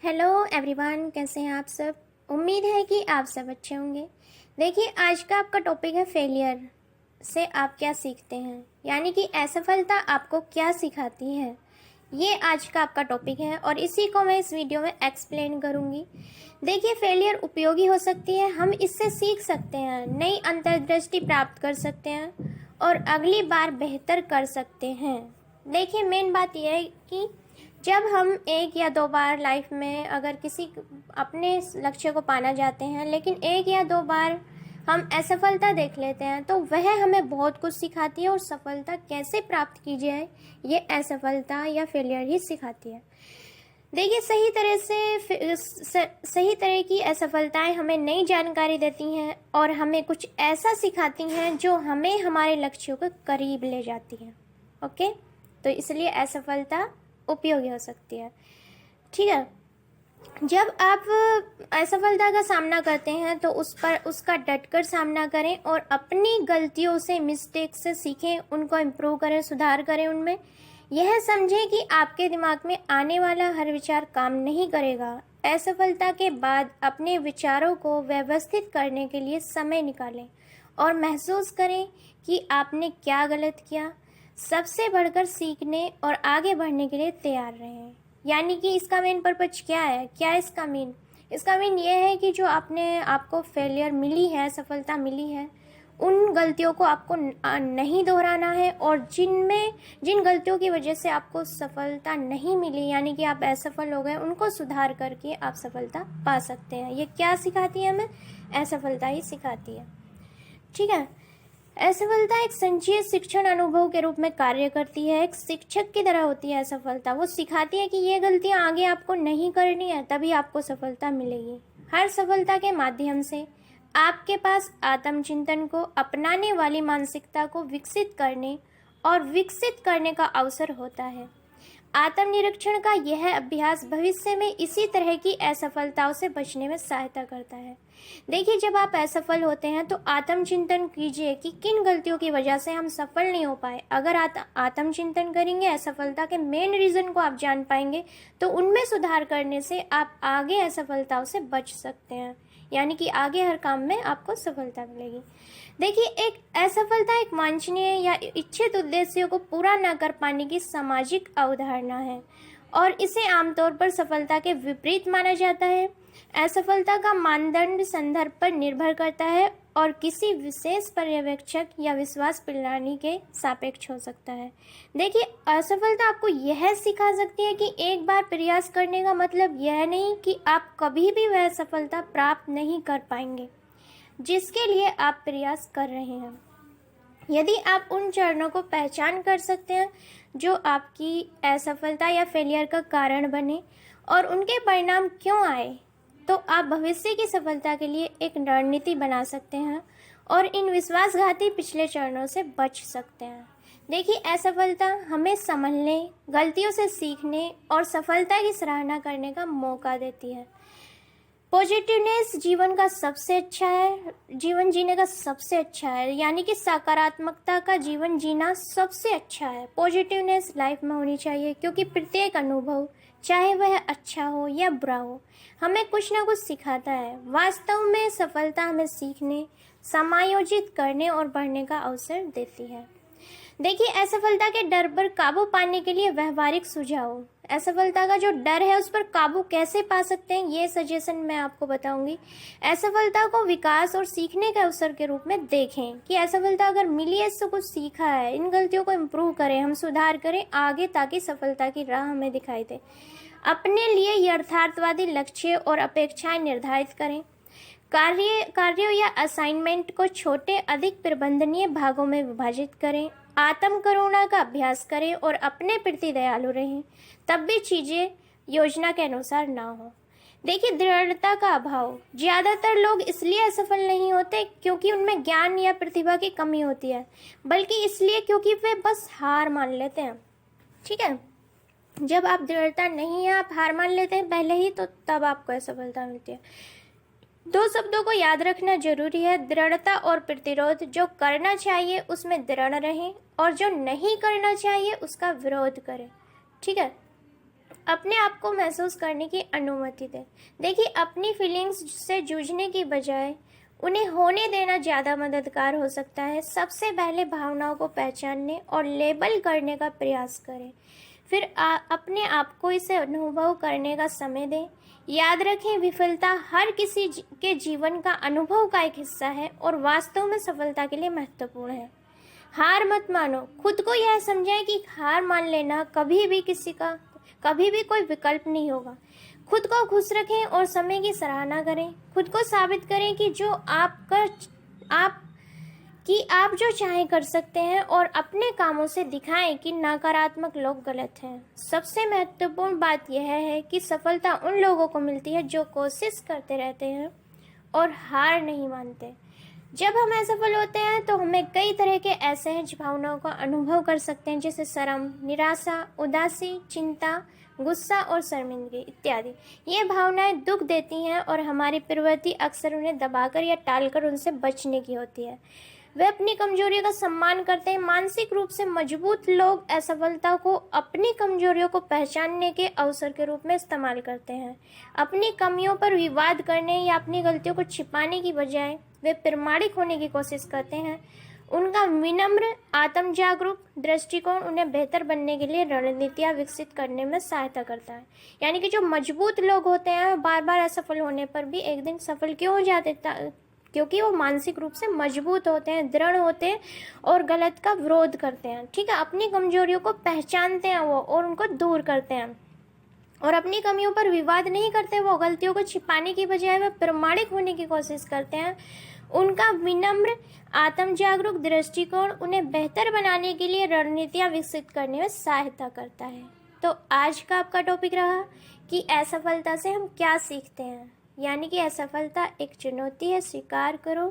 Hello everyone, कैसे हैं आप सब। उम्मीद है कि आप सब अच्छे होंगे। देखिए, आज का आपका टॉपिक है फेलियर से आप क्या सीखते हैं, यानी कि असफलता आपको क्या सिखाती है। ये आज का आपका टॉपिक है और इसी को मैं इस वीडियो में एक्सप्लेन करूंगी। देखिए, फेलियर उपयोगी हो सकती है, हम इससे सीख सकते हैं, नई अंतर्दृष्टि प्राप्त कर सकते हैं और अगली बार बेहतर कर सकते हैं। देखिए, मेन बात यह है कि जब हम एक या दो बार लाइफ में अगर किसी अपने लक्ष्य को पाना चाहते हैं, लेकिन एक या दो बार हम असफलता देख लेते हैं, तो वह हमें बहुत कुछ सिखाती है और सफलता कैसे प्राप्त की जाए ये असफलता या फेलियर ही सिखाती है। देखिए, सही तरह की असफलताएं हमें नई जानकारी देती हैं और हमें कुछ ऐसा सिखाती हैं जो हमें हमारे लक्ष्यों के करीब ले जाती है। ओके, तो इसलिए असफलता उपयोगी हो सकती है। ठीक है, जब आप असफलता का सामना करते हैं तो उसका डटकर सामना करें और अपनी गलतियों से, मिस्टेक से सीखें, उनको इम्प्रूव करें, सुधार करें उनमें। यह समझें कि आपके दिमाग में आने वाला हर विचार काम नहीं करेगा। असफलता के बाद अपने विचारों को व्यवस्थित करने के लिए समय निकालें और महसूस करें कि आपने क्या गलत किया। सबसे बढ़कर सीखने और आगे बढ़ने के लिए तैयार रहें। यानी कि इसका मेन पर्पज क्या है, क्या है इसका मीन ये है कि जो आपको फेलियर मिली है, सफलता मिली है, उन गलतियों को आपको नहीं दोहराना है और जिन गलतियों की वजह से आपको सफलता नहीं मिली, यानी कि आप असफल हो गए, उनको सुधार करके आप सफलता पा सकते हैं। ये क्या सिखाती है हमें? असफलता ही सिखाती है। ठीक है, असफलता एक संचयी शिक्षण अनुभव के रूप में कार्य करती है। एक शिक्षक की तरह होती है असफलता। वो सिखाती है कि ये गलतियां आगे आपको नहीं करनी है, तभी आपको सफलता मिलेगी। हर सफलता के माध्यम से आपके पास आत्मचिंतन को अपनाने वाली मानसिकता को विकसित करने का अवसर होता है। आत्मनिरीक्षण का यह अभ्यास भविष्य में इसी तरह की असफलताओं से बचने में सहायता करता है। देखिए, जब आप असफल होते हैं तो आत्मचिंतन कीजिए कि किन गलतियों की वजह से हम सफल नहीं हो पाए। अगर आत्मचिंतन करेंगे, असफलता के मेन रीजन को आप जान पाएंगे, तो उनमें सुधार करने से आप आगे असफलताओं से बच सकते हैं, यानी कि आगे हर काम में आपको सफलता मिलेगी। देखिए, एक असफलता एक वांछनीय या इच्छित उद्देश्यों को पूरा न कर पाने की सामाजिक अवधारणा है और इसे आमतौर पर सफलता के विपरीत माना जाता है। असफलता का मानदंड संदर्भ पर निर्भर करता है और किसी विशेष पर्यवेक्षक या विश्वास प्रणाली के सापेक्ष हो सकता है। देखिए, असफलता आपको यह सिखा सकती है कि एक बार प्रयास करने का मतलब यह नहीं कि आप कभी भी वह सफलता प्राप्त नहीं कर पाएंगे जिसके लिए आप प्रयास कर रहे हैं। यदि आप उन चरणों को पहचान कर सकते हैं जो आपकी असफलता या फेलियर का कारण बने और उनके परिणाम क्यों आए, तो आप भविष्य की सफलता के लिए एक रणनीति बना सकते हैं और इन विश्वासघाती पिछले चरणों से बच सकते हैं। देखिए, असफलता हमें संभलने, गलतियों से सीखने और सफलता की सराहना करने का मौका देती है। पॉजिटिवनेस जीवन जीने का सबसे अच्छा है, यानी कि सकारात्मकता का जीवन जीना सबसे अच्छा है। पॉजिटिवनेस लाइफ में होनी चाहिए, क्योंकि प्रत्येक अनुभव, चाहे वह अच्छा हो या बुरा हो, हमें कुछ ना कुछ सिखाता है। वास्तव में सफलता हमें सीखने, समायोजित करने और बढ़ने का अवसर देती है। देखिए, असफलता के डर पर काबू पाने के लिए व्यवहारिक सुझाव। असफलता का जो डर है उस पर काबू कैसे पा सकते हैं, ये सजेशन मैं आपको बताऊंगी। असफलता को विकास और सीखने के अवसर के रूप में देखें कि असफलता अगर मिली है, इससे कुछ सीखा है, इन गलतियों को इम्प्रूव करें, हम सुधार करें आगे, ताकि सफलता की राह हमें दिखाई दे। अपने लिए यथार्थवादी लक्ष्य और अपेक्षाएं निर्धारित करें। कार्यों या असाइनमेंट को छोटे, अधिक प्रबंधनीय भागों में विभाजित करें। आत्म करुणा का अभ्यास करें और अपने प्रति दयालु रहें, तब भी चीजें योजना के अनुसार ना हो। देखिए, दृढ़ता का अभाव। ज्यादातर लोग इसलिए असफल नहीं होते क्योंकि उनमें ज्ञान या प्रतिभा की कमी होती है, बल्कि इसलिए क्योंकि वे बस हार मान लेते हैं। ठीक है, जब आप दृढ़ता नहीं है, आप हार मान लेते हैं पहले ही, तो तब आपको असफलता मिलती है। दो शब्दों को याद रखना जरूरी है, दृढ़ता और प्रतिरोध। जो करना चाहिए उसमें दृढ़ रहें और जो नहीं करना चाहिए उसका विरोध करें। ठीक है, अपने आप को महसूस करने की अनुमति दें। देखिए, अपनी फीलिंग्स से जूझने की बजाय उन्हें होने देना ज़्यादा मददगार हो सकता है। सबसे पहले भावनाओं को पहचानने और लेबल करने का प्रयास करें, फिर अपने आप को इसे अनुभव करने का समय दें। याद रखें, विफलता हर किसी के जीवन का अनुभव का एक हिस्सा है और वास्तव में सफलता के लिए महत्वपूर्ण है। हार मत मानो। खुद को यह समझें कि हार मान लेना कभी भी कोई विकल्प नहीं होगा। खुद को खुश रखें और समय की सराहना करें। खुद को साबित करें कि आप जो चाहें कर सकते हैं और अपने कामों से दिखाएं कि नकारात्मक लोग गलत हैं। सबसे महत्वपूर्ण बात यह है कि सफलता उन लोगों को मिलती है जो कोशिश करते रहते हैं और हार नहीं मानते। जब हम असफल होते हैं तो हमें कई तरह के असहज भावनाओं का अनुभव कर सकते हैं, जैसे शर्म, निराशा, उदासी, चिंता, गुस्सा और शर्मिंदगी इत्यादि। ये भावनाएं दुख देती हैं और हमारी प्रवृत्ति अक्सर उन्हें दबाकर या टालकर उनसे बचने की होती है। वे अपनी कमजोरियों का सम्मान करते हैं। मानसिक रूप से मजबूत लोग असफलता को अपनी कमजोरियों को पहचानने के अवसर के रूप में इस्तेमाल करते हैं। अपनी कमियों पर विवाद करने या अपनी गलतियों को छिपाने की बजाय वे प्रामाणिक होने की कोशिश करते हैं। उनका विनम्र, आत्म जागरूक दृष्टिकोण उन्हें बेहतर बनने के लिए रणनीतियाँ विकसित करने में सहायता करता है। यानी कि जो मजबूत लोग होते हैं, बार बार असफल होने पर भी एक दिन सफल क्यों हो जाते, क्योंकि वो मानसिक रूप से मजबूत होते हैं, दृढ़ होते हैं और गलत का विरोध करते हैं। ठीक है, अपनी कमजोरियों को पहचानते हैं वो और उनको दूर करते हैं और अपनी कमियों पर विवाद नहीं करते। वो गलतियों को छिपाने की बजाय वे प्रामाणिक होने की कोशिश करते हैं। उनका विनम्र, आत्म जागरूक दृष्टिकोण उन्हें बेहतर बनाने के लिए रणनीतियाँ विकसित करने में सहायता करता है। तो आज का आपका टॉपिक रहा कि असफलता से हम क्या सीखते हैं। यानी कि असफलता एक चुनौती है, स्वीकार करो,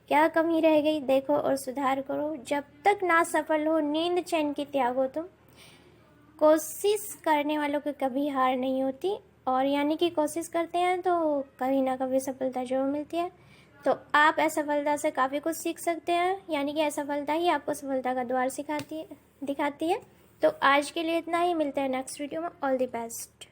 क्या कमी रह गई देखो और सुधार करो। जब तक ना सफल हो, नींद चैन की त्यागो तुम। कोशिश करने वालों की कभी हार नहीं होती और यानी कि कोशिश करते हैं तो कभी ना कभी सफलता जरूर मिलती है। तो आप असफलता से काफ़ी कुछ सीख सकते हैं। यानी कि असफलता ही आपको सफलता का द्वार दिखाती है। तो आज के लिए इतना ही, मिलते हैं नेक्स्ट वीडियो में। All the best.